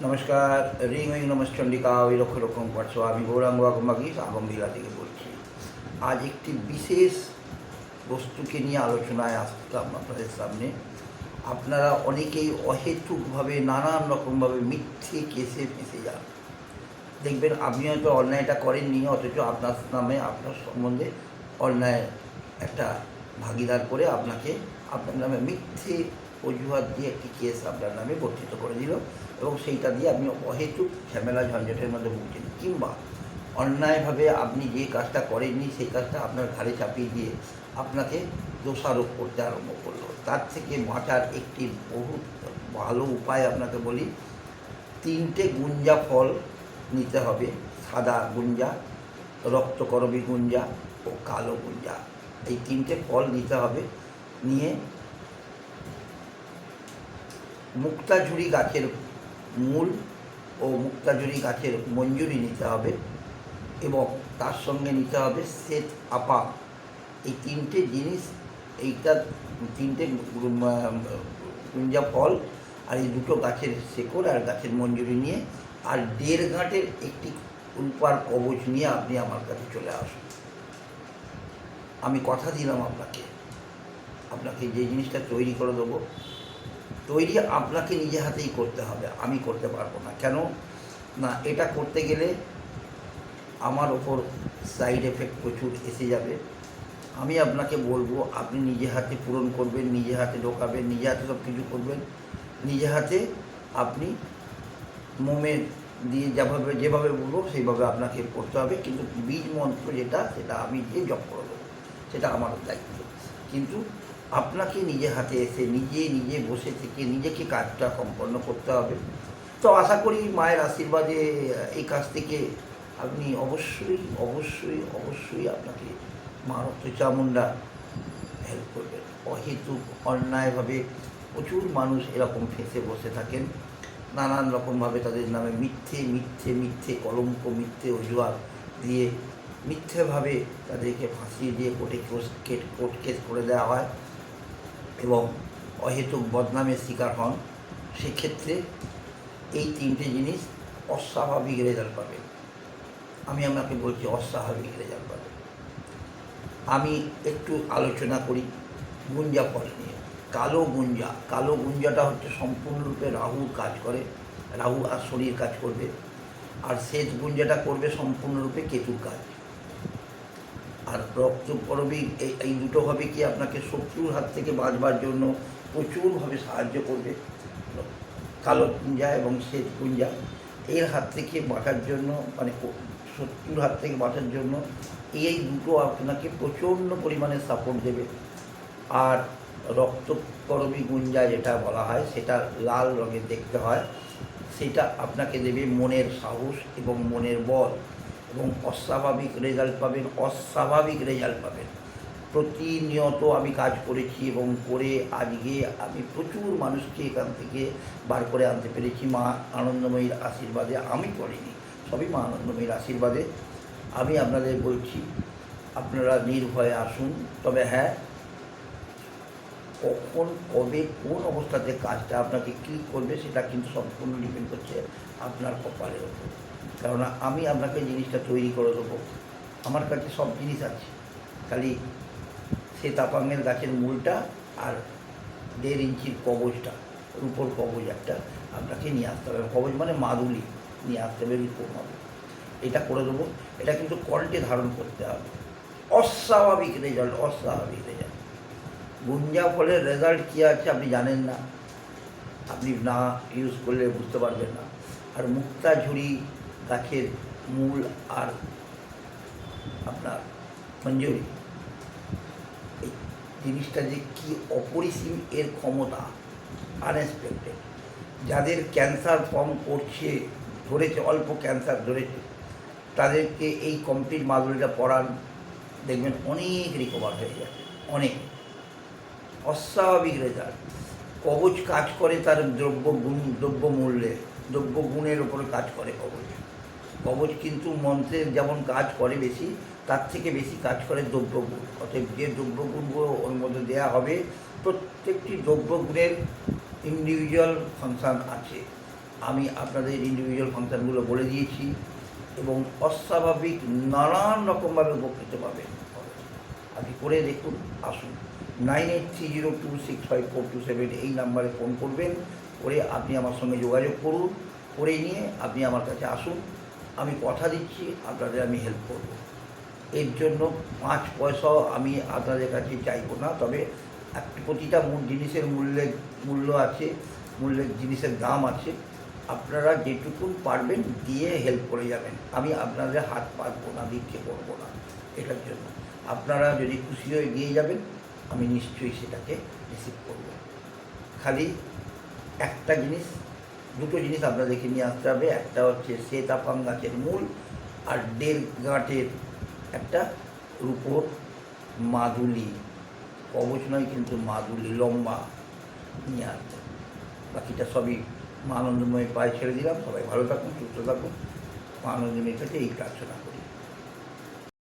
নমস্কার। Ring wing নমস্চন্ডিকা ওই লক্ষ রকম পাঠশ আমি গৌরাঙ্গ আগমবাগীশ আগমবিলা থেকে বলছি। আজ একটি বিশেষ বস্তুকে নিয়ে আলোচনায় আসতাম আপনাদের সামনে। আপনারা অনেকেই অহেতুকভাবে নানান রকমভাবে মিথ্যে কেসে ফেঁসে যান। দেখবেন আপনি হয়তো অন্যায়টা করেননি, অথচ আপনার নামে আপনার সম্বন্ধে অন্যায় একটা ভাগিদার করে আপনার নামে মিথ্যে অজুহাত দিয়ে একটি কেস আপনার নামে গঠিত করে দিল, এবং সেইটা দিয়ে আপনি অহেতুক ঝামেলা ঝঞ্ঝাটের মধ্যে ভুগছেন, কিংবা অন্যায়ভাবে আপনি যে কাজটা করেননি সেই কাজটা আপনার ঘাড়ে চাপিয়ে দিয়ে আপনাকে দোষারোপ করতে আরম্ভ করলো। তার থেকে বাঁচার একটি বহুত ভালো উপায় আপনাকে বলি। 3টে গুঞ্জা ফল নিতে হবে: সাদা গুঞ্জা, রক্তকরবী গুঞ্জা ও কালো গুঞ্জা। এই 3টে ফল নিতে হবে। নিয়ে মুক্তাঝুরি গাছের মূল ও মুক্তাঝুরি গাছের মঞ্জুরি নিতে হবে, এবং তার সঙ্গে নিতে হবে শ্বেত আপা। এই 3টে জিনিস, এইটা 3টে গুঞ্জা ফল আর এই 2টো গাছের শেকড় আর গাছের মঞ্জুরি নিয়ে, আর 1.5 গাঁটের একটি রূপার কবচ নিয়ে আপনি আমার কাছে চলে আসুন। আমি কথা দিলাম আপনাকে যে জিনিসটা তৈরি করে দেবো, তৈরি আপনাকে নিজে হাতেই করতে হবে, আমি করতে পারবো না। কেন না, এটা করতে গেলে আমার ওপর সাইড এফেক্ট প্রচুর এসে যাবে। আমি আপনাকে বলবো, আপনি নিজে হাতে পূরণ করবেন, নিজে হাতে ঢোকাবেন, নিজে হাতে সব কিছু করবেন, নিজে হাতে আপনি মোমে দিয়ে যেভাবে বলবো সেইভাবে আপনাকে করতে হবে। কিন্তু বীজ মন্ত্র সেটা আমি দিয়ে জপ করে দেবো, সেটা আমার দায়িত্ব। কিন্তু আপনাকে নিজে হাতে এসে নিজে বসে থেকে নিজেকে কাজটা সম্পন্ন করতে হবে। তো আশা করি মায়ের আশীর্বাদে এই কাজ থেকে আপনি অবশ্যই আপনাকে মা রক্তচামুণ্ডা হেল্প করবেন। অহেতুক অন্যায়ভাবে প্রচুর মানুষ এরকম ফেঁসে বসে থাকেন, নানান রকমভাবে তাদের নামে মিথ্যে কলঙ্ক, মিথ্যে অজুহাত দিয়ে মিথ্যেভাবে তাদেরকে ফাঁসিয়ে দিয়ে কোর্ট কেস করে দেওয়া হয় এবং অহেতুক বদনামের শিকার হন। সেক্ষেত্রে এই 3টে জিনিস অস্বাভাবিক রেজাল্ট পাবে। আমি আপনাকে বলছি, অস্বাভাবিক রেজাল্ট পাবে। আমি একটু আলোচনা করি গুঞ্জা ফল নিয়ে। কালো গুঞ্জাটা হচ্ছে সম্পূর্ণরূপে রাহুর কাজ করে, রাহু আর শরীর কাজ করবে। আর শ্বেত গুঞ্জাটা করবে সম্পূর্ণরূপে কেতুর কাজ। আর রক্তকরবী এই দুটো হবে কি আপনাকে শত্রুর হাত থেকে বাঁচবার জন্য প্রচুরভাবে সাহায্য করবে। কালো গুঞ্জা এবং শ্বেত গুঞ্জা এর হাত থেকে বাঁচার জন্য, মানে শত্রুর হাত থেকে বাঁচার জন্য এই দুটো আপনাকে প্রচণ্ড পরিমাণে সাপোর্ট দেবে। আর রক্তকরবী গুঞ্জা যেটা বলা হয়, সেটা লাল রঙের দেখতে হয়, সেটা আপনাকে দেবে মনের সাহস এবং মনের বল, এবং অস্বাভাবিক রেজাল্ট পাবেন। প্রতিনিয়ত আমি কাজ করেছি এবং করে আজকে আমি প্রচুর মানুষকে এখান থেকে বার করে আনতে পেরেছি মা আনন্দময়ীর আশীর্বাদে। আমি করিনি, সবই মা আনন্দময়ীর আশীর্বাদে। আমি আপনাদের বলছি, আপনারা নির্ভয়ে আসুন। তবে হ্যাঁ, কখন কবে কোন অবস্থাতে কাজটা আপনাকে ক্লিক করবে সেটা কিন্তু সম্পূর্ণ ডিপেন্ড করছে আপনার কপালের ওপর। কেননা আমি আপনাকে জিনিসটা তৈরি করে দেবো, আমার কাছে সব জিনিস আছে, খালি সে তাপাঙ্গের গাছের মূলটা আর 1.5 ইঞ্চির কবচটা, রূপোর কবচ একটা আপনাকে নিয়ে আসতে হবে। কবচ মানে মাদুলি নিয়ে আসতে হবে, রূপোর মাদুলি। এটা করে দেবো। এটা কিন্তু কণ্ঠে ধারণ করতে হবে। অস্বাভাবিক রেজাল্ট। গুঞ্জা ফলের রেজাল্ট কী আছে আপনি জানেন না, আপনি না ইউজ করলে বুঝতে পারবেন না। আর মুক্তাঝুরি গাছের মূল আর আপনার মঞ্জুরি, এই জিনিসটা যে কী অপরিসীম এর ক্ষমতা, আনএক্সপেক্টেড। যাদের ক্যান্সার ফর্ম ধরেছে, অল্প ক্যান্সার ধরেছে, তাদেরকে এই কমপ্লিট মাদুলিটা পরান, দেখবেন অনেক রিকভার হয়ে যাবে, অনেক। অস্বাভাবিক রেজাল্ট। কবচ কাজ করে তার দ্রব্যগুণের উপরে কাজ করে কবচ কিন্তু মন্ত্রের যেমন কাজ করে বেশি, তার থেকে বেশি কাজ করে দ্রব্যগুণ। অতএব যে দ্রব্যগুণগুলো ওর মধ্যে দেওয়া হবে, প্রত্যেকটি দ্রব্যগুণের ইন্ডিভিজুয়াল ফাংশান আছে। আমি আপনাদের ইন্ডিভিজুয়াল ফাংশানগুলো বলে দিয়েছি এবং অস্বাভাবিক নানান রকমভাবে উপকৃত পাবেন। আপনি করে দেখুন, আসুন। 9830265427 এই নাম্বারে ফোন করবেন, করে আপনি আমার সঙ্গে যোগাযোগ করুন, করে নিয়ে আপনি আমার কাছে আসুন। আমি কথা দিচ্ছি আপনাদের আমি হেল্প করব। এর জন্য 5 পয়সাও আমি আপনাদের কাছে চাইবো না, তবে প্রতিটা জিনিসের মূল্য আছে, জিনিসের দাম আছে। আপনারা যেটুকুন পারবেন দিয়ে হেল্প করে যাবেন। আমি আপনাদের হাত পাতবো না, ভিক্ষে করবো না। এটার জন্য আপনারা যদি খুশি হয়ে দিয়ে যাবেন, আমি নিশ্চয়ই সেটাকে রিসিভ করব। খালি একটা জিনিস, দুটো জিনিস আপনাদেরকে নিয়ে আসতে হবে। একটা হচ্ছে শ্বেতাপাং গাছের মূল, আর 1.5 গাঁটের একটা রূপোর মাদুলি, কবচ নয় কিন্তু মাদুলি, লম্বা নিয়ে আসতে। বাকিটা সবই মা আনন্দময় পায়ে ছেড়ে দিলাম। সবাই ভালো থাকুন, সুস্থ থাকুন। মা আনন্দময়ের কাছে এই প্রার্থনা করি।